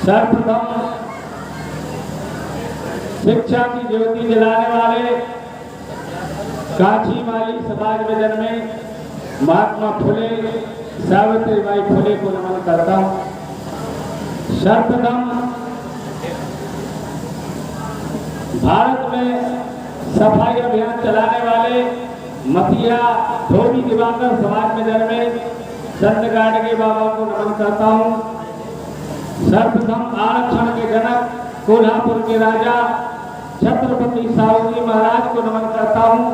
सर्वप्रथम शिक्षा की ज्योति जलाने वाले कांची माली समाज में जन्मे महात्मा फुले सावित्रीबाई फुले को नमन करता हूँ। सर्वप्रथम भारत में सफाई अभियान चलाने वाले मथिया धोबी दिवाकर समाज में जन्मे संत गाडगे बाबा को नमन करता हूँ। सर्वप्रथम आरक्षण के जनक कोल्हापुर के राजा छत्रपति साहूजी महाराज को नमन करता हूँ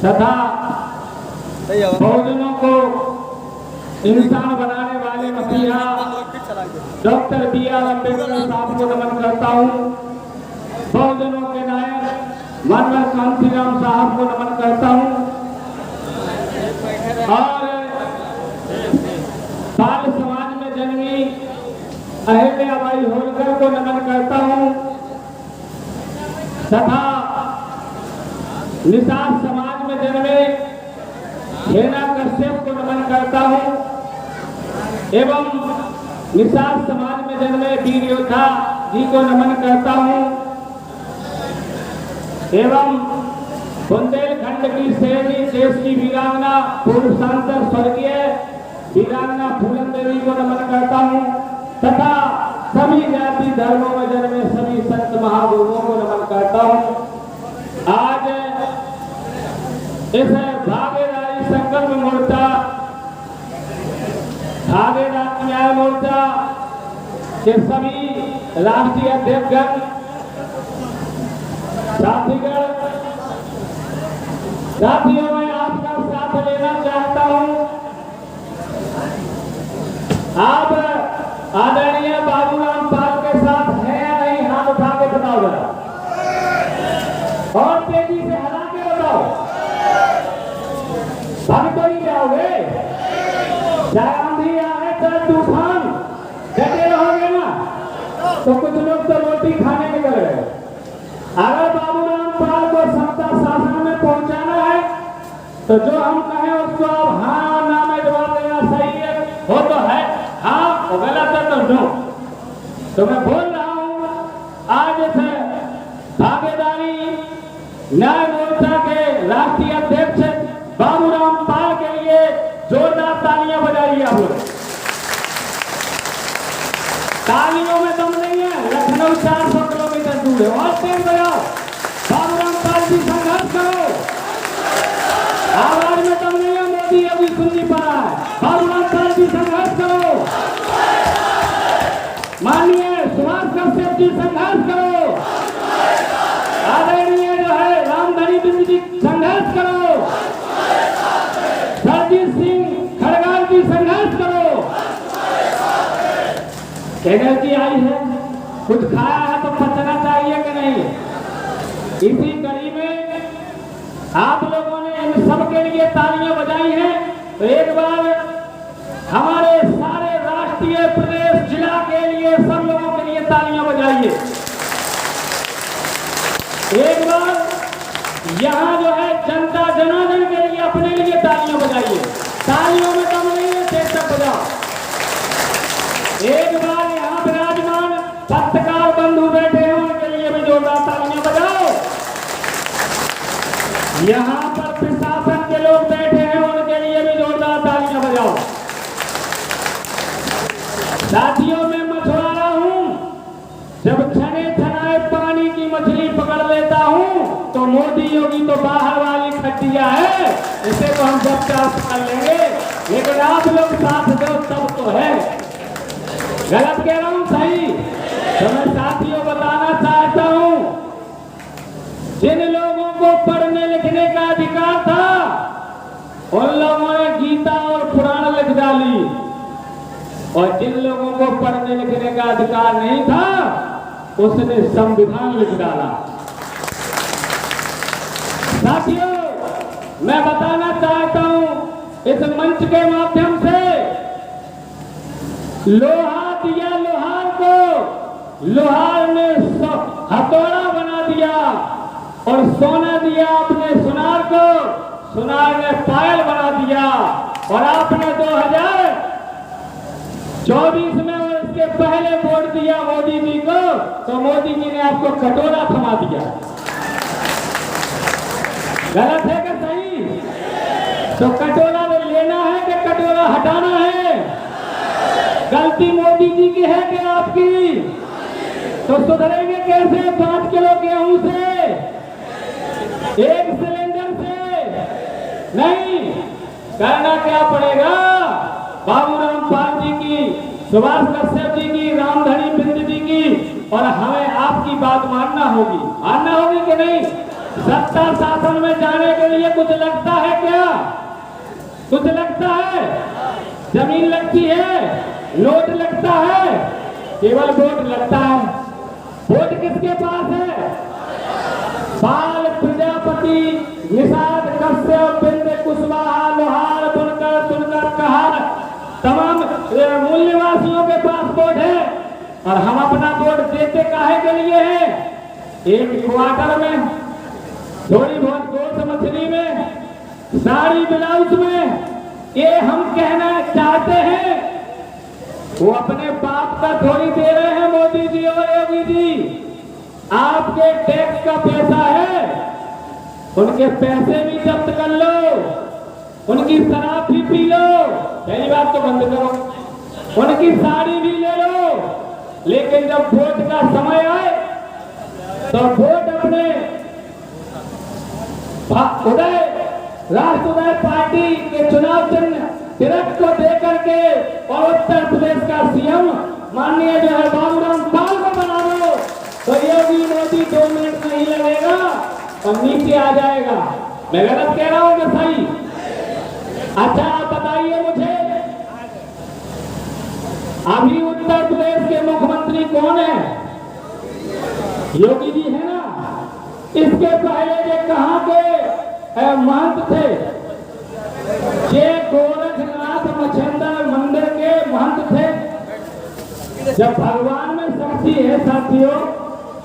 तथा बहुजनों को इंसान बनाने वाले मसीहा डॉक्टर B.R. अम्बेडकर साहब को नमन करता हूँ। बहुजनों के नायक मानव कांतीराम साहब को नमन करता हूँ और बाल समाज में जन्मी अहिल्याबाई होलकर को नमन करता हूँ तथा निषाद समाज में जन्मे हेना कश्यप को नमन करता हूँ एवं निषाद समाज में जन्मे वीर योद्धा जी को नमन करता हूँ एवं बुंदेलखंड की शहरी देश की वीरांगना पूर्व सांसद स्वर्गीय वीरांगना फूलन देवी को नमन करता हूँ तथा सभी जाति धर्मों में जन्मे सभी संत महागुरुओं को नमन करता हूँ। आज इस भागीदारी संकल्प मोर्चा भागीदारी न्याय मोर्चा के सभी राष्ट्रीय अध्यक्षगण साथियों मैं आपका साथ लेना चाहता हूँ। आप आदरणीय बाबूराम पाल के साथ है या नहीं, हाथ उठा के बताओ जरा और तेजी से हला के बताओ। भाग तो नहीं जाओगे, चाहे आंधी आए चाहे तूफान, डटे रहोगे ना। तो कुछ लोग तो रोटी खाने निकल गए। अगर बाबूराम पाल को सत्ता शासन में पहुंचाना है तो जो हम कहें उसको आप हाँ और ना में जवाब देना। सही है हो तो है हाँ और गलत है तो नो। तो मैं बोल रहा हूँ आज से भागीदारी न्याय मोर्चा के राष्ट्रीय अध्यक्ष बाबूराम पाल के लिए जोरदार तालियां बजाइए आप लोग। तालियों में दम नहीं है, लखनऊ 400 किलोमीटर दूर है। और तेज बजाओ, बाबूराम पाल जी संघर्ष करो। आवाज में दम नहीं है, मोदी अभी सुन नहीं पा रहा है। बाबूराम पाल जी संघर्ष करो। माननीय सुभाष कश्यप जी संघर्ष करो। आदरणीय जो है रामधनी बिंद जी संघर्ष करो। सरजीत सिंह खड़गाल जी संघर्ष करो। एनर्जी आई है, कुछ खाया है तो पचना चाहिए कि नहीं। इसी कड़ी में आप लोगों ने इन सबके लिए तालियां बजाई हैं तो एक बार हमारे सारे राष्ट्रीय प्रदेश जिला के लिए सब लोगों के लिए तालियां बजाइए। एक बार यहाँ जो है जनता जनार्दन के लिए अपने लिए तालियां बजाइए। तालियों में दम नहीं है, तेज तक बजाओ। एक बार यहाँ विराजमान पत्रकार बंधु बैठे हैं उनके लिए भी जोरदार तालियां बजाओ। यहाँ पर प्रशासन के लोग बैठे हैं उनके लिए भी जोरदार तालियां बजाओ। साथियों में मछुआरा हूँ, जब छने छनाए पानी की मछली पकड़ लेता हूँ तो मोदी योगी तो बाहर वाली खटिया है, इसे तो हम जब चार पकड़ लेंगे। लेकिन आप लोग साथ दो तब तो है। गलत कह रहा हूँ सही? तो मैं साथियों बताना चाहता हूँ, जिन लोगों को पढ़ने लिखने का अधिकार था उन लोगों ने गीता और पुराण लिख डाली और जिन लोगों को पढ़ने लिखने का अधिकार नहीं था उसने संविधान लिख डाला। साथियों मैं बताना चाहता हूं इस मंच के माध्यम से, लोहा दिया लोहार को, लोहार ने हथौड़ा बना दिया और सोना दिया अपने सुनार को, सुनार ने पायल बना दिया। और आपने 2024 में और इसके पहले वोट दिया मोदी जी को तो मोदी जी ने आपको कटोरा थमा दिया। गलत है क्या सही? तो कटोरा लेना है कि कटोरा हटाना है? गलती मोदी जी की है कि आपकी? तो सुधरेंगे कैसे 5 किलो गेहूं से, 1 सिलेंडर से? नहीं, करना क्या पड़ेगा? बाबूराम पाल जी की, सुभाष कश्यप जी की, रामधनी बिंद जी की और हमें आपकी बात मानना होगी कि नहीं? सत्ता शासन में जाने के लिए कुछ लगता है क्या? कुछ लगता है? जमीन लगती है, नोट लगता है, केवल वोट लगता है। वोट किसके पास है? पाल, प्रजापति, निषाद, कश्यप, बिंद, कुशवाहा, लोहार, बुनकर, सुनकर, कहार, तमाम मूल्यवासियों के पास वोट है। और हम अपना वोट देते काहे के लिए हैं? एक क्वार्टर में, थोड़ी बहुत गोश्त मछली में, साड़ी ब्लाउज में, ये हम कहना चाहते हैं। वो अपने बाप का थोड़ी दे रहे हैं मोदी जी और योगी जी। आपके टैक्स का पैसा है, उनके पैसे भी जब्त कर लो, उनकी शराब भी पी लो, पहली बात तो बंद करो, उनकी साड़ी भी ले लो, लेकिन जब वोट का समय आए तो वोट अपने उदय राष्ट्रवादी पार्टी के चुनाव चिन्ह तिरक को देकर के और उत्तर प्रदेश का सीएम माननीय जो है बाबूराम पाल को बना दो तो योगी मोदी 2 मिनट नहीं लगेगा और नीचे आ जाएगा। मैं गलत कह रहा हूं कि सही? अच्छा आप बताइए मुझे, अभी उत्तर प्रदेश के मुख्यमंत्री कौन है? योगी जी है ना। इसके पहले ये कहां के महंत थे? ये गोरखनाथ मच्छेंद्र मंदिर के महंत थे। जब भगवान में शक्ति है साथियों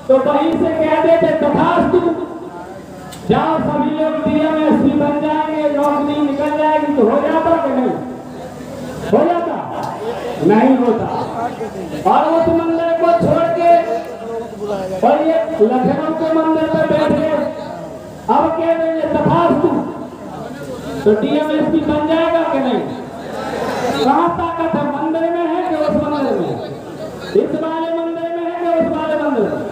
तो वहीं से कह देते तथास्तु, जाओ सभी लोग डीएमएसपी बन जाएंगे, नौकरी निकल जाएगी। तो हो जाता कि नहीं हो जाता? नहीं होता। और उस मंदिर को छोड़ के और ये लखनऊ के मंदिर पर बैठे अब कह रहे हैं तथास्तु, तो डीएमएसपी बन जाएगा कि नहीं? कहां ताकत है? मंदिर में है कि उस मंदिर में? इस वाले मंदिर में है कि उस वाले मंदिर में?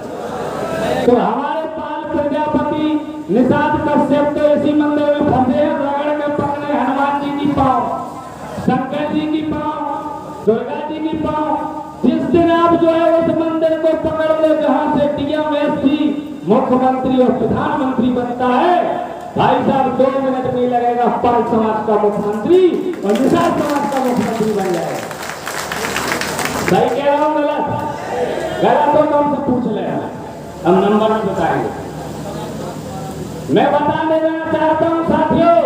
तो हमारे पाल, प्रजापति, निषाद, कश्यप तो इसी मंदिर में फंसे हैं, रगड़ के पकड़े हनुमान जी की पांव, शंकर जी की पांव, दुर्गा जी की पांव। जिस दिन आप जो है उस मंदिर को पकड़ लो जहां से डीएमएसपी मुख्यमंत्री और प्रधानमंत्री बनता है, भाई साहब 2 मिनट नहीं लगेगा, पाल समाज का मुख्यमंत्री और निषाद समाज का मुख्यमंत्री बन जाएगा। सही कह रहा हूं गलत? गलत हो तो हमसे पूछ ले, हम नंबर में बताएंगे। मैं बताने देना चाहता हूं साथियों,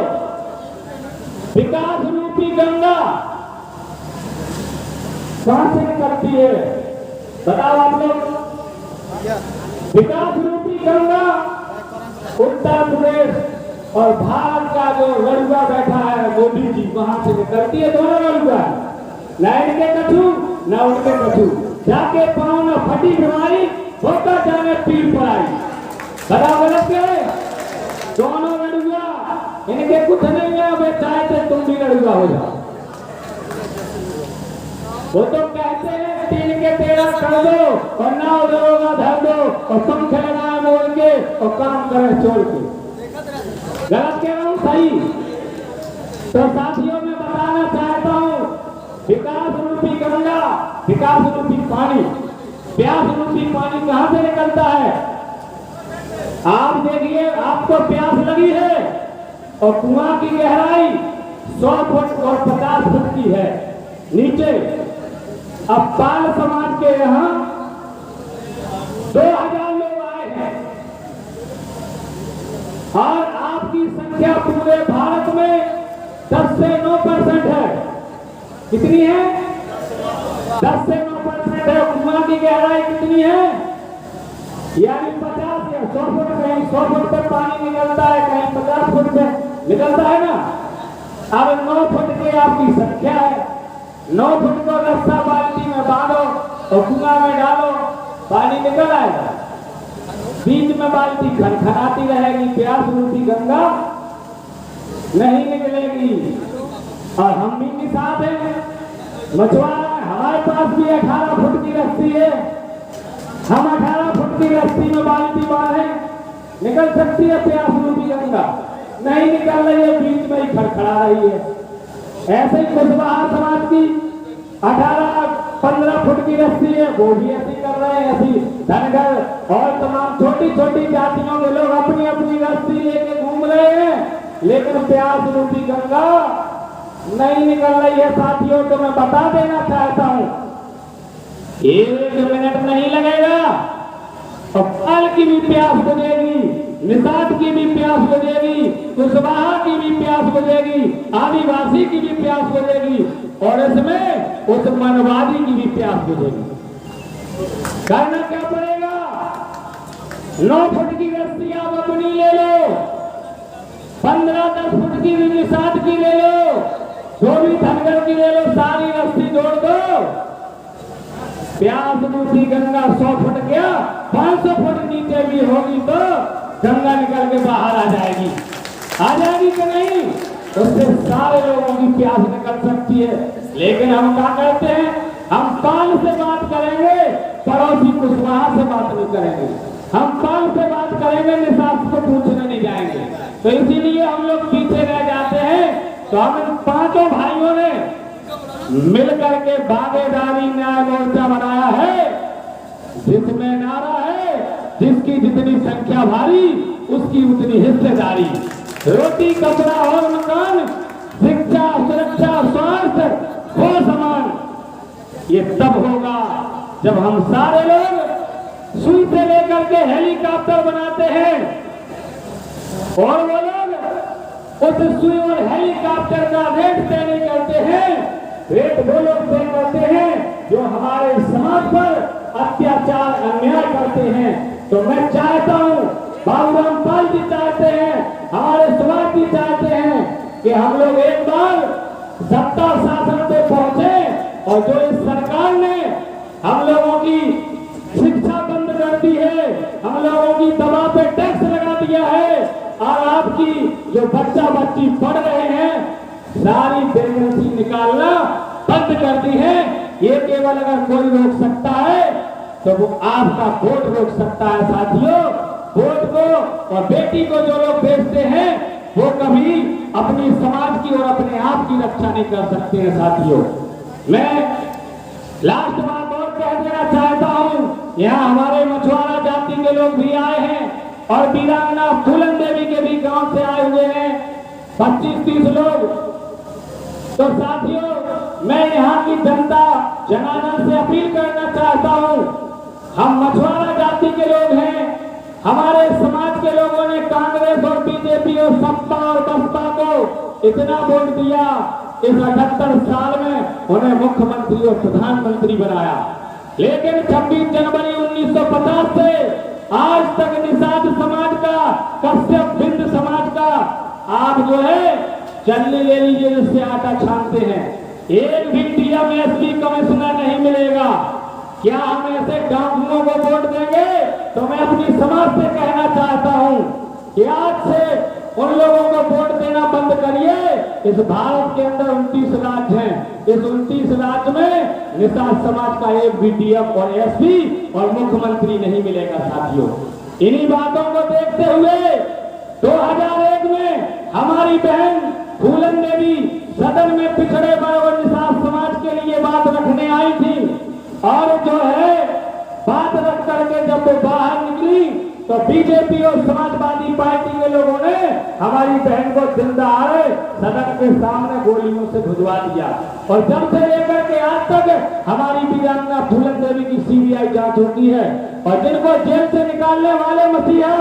विकास रूपी गंगा कहां से निकलती है? बताओ आप लोग। विकास रूपी गंगा उत्तर प्रदेश और भारत का जो लड़ुआ बैठा है मोदी जी, वहां से निकलती है। दोनों लड़ुआ, न इनके कछू न उनके कछू, जाके पाँव में फटी बीमारी होता जाने पीर पर आई। बताओ गलत क्या है? दोनों लड़ुआ, इनके कुछ नहीं है, वे चाहते तुम भी लड़ुआ हो जाओ। वो तो कहते हैं 3 के 13 कर दो और नाव दरोगा धर दो और पंख लगाए मोड़ के और काम करें छोड़ के। गलत कह रहा हूं सही? तो साथियों मैं बताना चाहता हूं, विकास रूपी गंगा, विकास रूपी पानी, प्यास रूपी पानी कहां से निकलता है? आप देखिए, आपको प्यास लगी है और कुआं की गहराई 100 फुट और 50 फुट की है नीचे। अब पाल समाज के यहाँ 2000 लोग आए हैं और आपकी संख्या पूरे भारत में 10 से 9% है। कितनी है? 10 से 9% है। कुआं की गहराई कितनी है? यानी 50 या 100 फुट, कहीं 100 फुट पर पानी निकलता है, कहीं 50 फुट पे निकलता है ना। अब 9 फुट की आपकी संख्या है, 9 फुट को रस्सा बाल्टी में बांधो और कुआं में डालो, पानी निकल आएगा। बीच में बाल्टी खनखनाती रहेगी, प्यास रूपी गंगा नहीं निकलेगी। और हम भी निषाद हैं, मछुआरा, हमारे पास भी 18 फुट की रस्सी है। हम 18 फुट की रस्सी में बाल्टी बांधे, निकल सकती है प्यास रूपी गंगा? नहीं निकल रही है, बीच में ही खड़खड़ा रही है। ऐसे ही कुशवाहा समाज की 18-15 फुट की रस्सी है, वो भी ऐसी कर रहे हैं। ऐसी धनगर और तमाम छोटी छोटी जातियों के लोग अपनी अपनी रस्सी लेके घूम रहे हैं, लेकिन प्यास रूपी गंगा नहीं निकल रही है। साथियों को मैं बता देना चाहता हूं, 1 मिनट नहीं लगेगा और फल की भी प्यास बुझेगी, निषाद की भी प्यास बुझेगी, कुशवाहा की भी प्यास बुझेगी, आदिवासी की भी प्यास बुझेगी और इसमें उस मनवादी की भी प्यास बुझेगी। करना क्या पड़ेगा? 9 फुट की रस्सी आप अपनी ले लो, 15-10 फुट की भी निषाद की ले लो, जो भी धनगर की ले लो, सारी रस्सी जोड़ दो। प्यास रूपी गंगा 100 फुट क्या 500 फुट नीचे भी होगी तो गंगा निकल के बाहर आ जाएगी कि नहीं? उससे सारे लोगों की प्यास निकल सकती है। लेकिन हम क्या करते हैं? हम पाल से बात करेंगे, पड़ोसी कुशवाहा से बात नहीं करेंगे। हम पाल से बात करेंगे, निषाद को पूछने नहीं जाएंगे। तो इसीलिए हम लोग पीछे रह जाते हैं। तो हम 5 भाइयों ने मिलकर के भागीदारी न्याय मोर्चा बनाया है, जिसमें नारा है, जिसकी जितनी संख्या भारी उसकी उतनी हिस्सेदारी। रोटी कपड़ा और मकान, शिक्षा सुरक्षा स्वास्थ्य वो समान। ये तब होगा जब हम सारे लोग सुई से लेकर के हेलीकॉप्टर बनाते हैं और वो लोग उस सुई और हेलीकॉप्टर का रेट तय नहीं करते हैं। रेट वो लोग तय करते हैं जो हमारे समाज पर अत्याचार अन्याय करते हैं। तो मैं चाहता हूं, बाबूराम पाल जी चाहते हैं, हमारे सुभाष जी चाहते हैं कि हम लोग एक बार सत्ता शासन पे पहुंचे और जो इस सरकार ने हम लोगों की शिक्षा बंद कर दी है, हम लोगों की दवा पे टैक्स लगा दिया है और आपकी जो बच्चा बच्ची पढ़ रहे हैं सारी वैकेंसी निकालना बंद कर दी है। ये केवल अगर कोई रोक सकता है तो वो आपका वोट रोक सकता है। साथियों, वोट को और बेटी को जो लोग बेचते हैं वो कभी अपनी समाज की और अपने आप की रक्षा नहीं कर सकते हैं। साथियों, मैं लास्ट बात और कह देना चाहता हूं, यहाँ हमारे मछुआरा जाति के लोग भी आए हैं और वीरांगना फूलन देवी के भी गांव से आए हुए हैं 25-30 लोग। तो साथियों, मैं यहाँ की जनता जनार्दन से अपील करना चाहता हूँ, हम मछुआरा जाति के लोग हैं। हमारे समाज के लोगों ने कांग्रेस और बीजेपी और सपा और बसपा को इतना वोट दिया, इस 78 साल में उन्हें मुख्यमंत्री और प्रधानमंत्री बनाया। लेकिन 26 जनवरी 1950 से आज तक निषाद समाज का, कश्यप बिंद समाज का आप जो है चलनी ले लीजिए जिससे आटा छानते हैं, एक भी डीएमएसपी कमिश्नर नहीं मिलेगा। क्या हम ऐसे डाकुओं को वोट देंगे? तो मैं अपनी समाज से कहना चाहता हूं कि आज से उन लोगों को वोट देना बंद करिए। इस भारत के अंदर 29 राज्य हैं, इस 29 राज्य में निषाद समाज का एक भी डीएम और एसपी और मुख्यमंत्री नहीं मिलेगा। साथियों, इन्हीं बातों को देखते हुए 2001 में हमारी बहन फूलन देवी सदन में पिछड़े वर्ग और निषाद समाज के लिए बात रखने आई थी और जो है बात रख करके जब वो बाहर निकली तो बीजेपी और समाजवादी पार्टी के लोगों ने हमारी बहन को जिंदा सदन के सामने गोलियों से भुजवा दिया। और जब से लेकर के आज तक हमारी वीरांगना फूलन देवी की सीबीआई जांच होती है और जिनको जेल से निकालने वाले मसीहा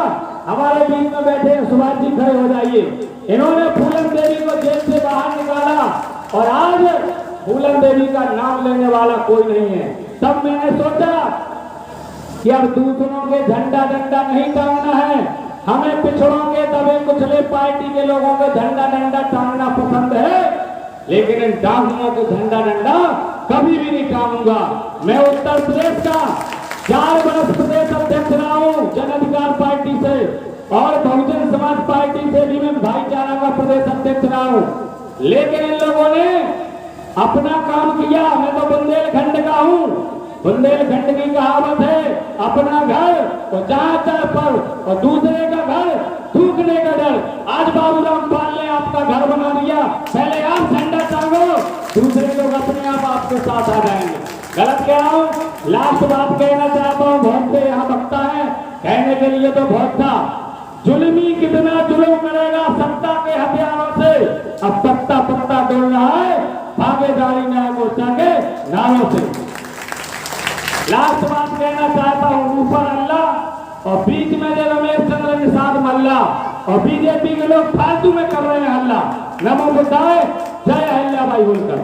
हमारे बीच में बैठे हैं, सुभाष जी खड़े हो जाइए। इन्होंने फूलन देवी को जेल से बाहर निकाला और आज फूलन देवी का नाम लेने वाला कोई नहीं है। तब मैंने सोचा कि अब दूसरों के झंडा डंडा नहीं टांगना है, हमें पिछड़ों के दबे कुचले पार्टी के लोगों को झंडा डंडा टांगना पसंद है, लेकिन इन डाकुओं को झंडा डंडा कभी भी नहीं टालूंगा। मैं उत्तर प्रदेश का 4 वर्ष प्रदेश अध्यक्ष रहा हूं जन अधिकार पार्टी से, और बहुजन समाज पार्टी से भी मैं भाईचारा का प्रदेश अध्यक्ष रहा हूं। लेकिन इन लोगों ने अपना काम किया। मैं तो बुंदेलखंड का हूं। बुंदेलखंड की कहावत है, अपना घर और जहां चाह पर और दूसरे का घर थूकने का डर। आज बाबूराम पाल ने आपका घर बना दिया, पहले आप झंडा टांगो, दूसरे लोग अपने आप आपके साथ आ जाएंगे। गलत कह रहा हूं? लास्ट बात कहना चाहता हूं, बहुत से यहाँ वक्ता है, कहने के लिए तो बहुत था। जुल्मी कितना जुल्म करेगा सत्ता के हथियारों से। अब पत्ता पत्ता डोल रहा है भागीदारी न्याय मोर्चा के नारों से। लास्ट बात कहना चाहता हूं, ऊपर अल्लाह और बीच में जो रमेश चंद्र निषाद मल्ला और बीजेपी के लोग फालतू में कर रहे हैं हल्ला। नमो बुद्धाय, जय अहिल्याबाई होलकर।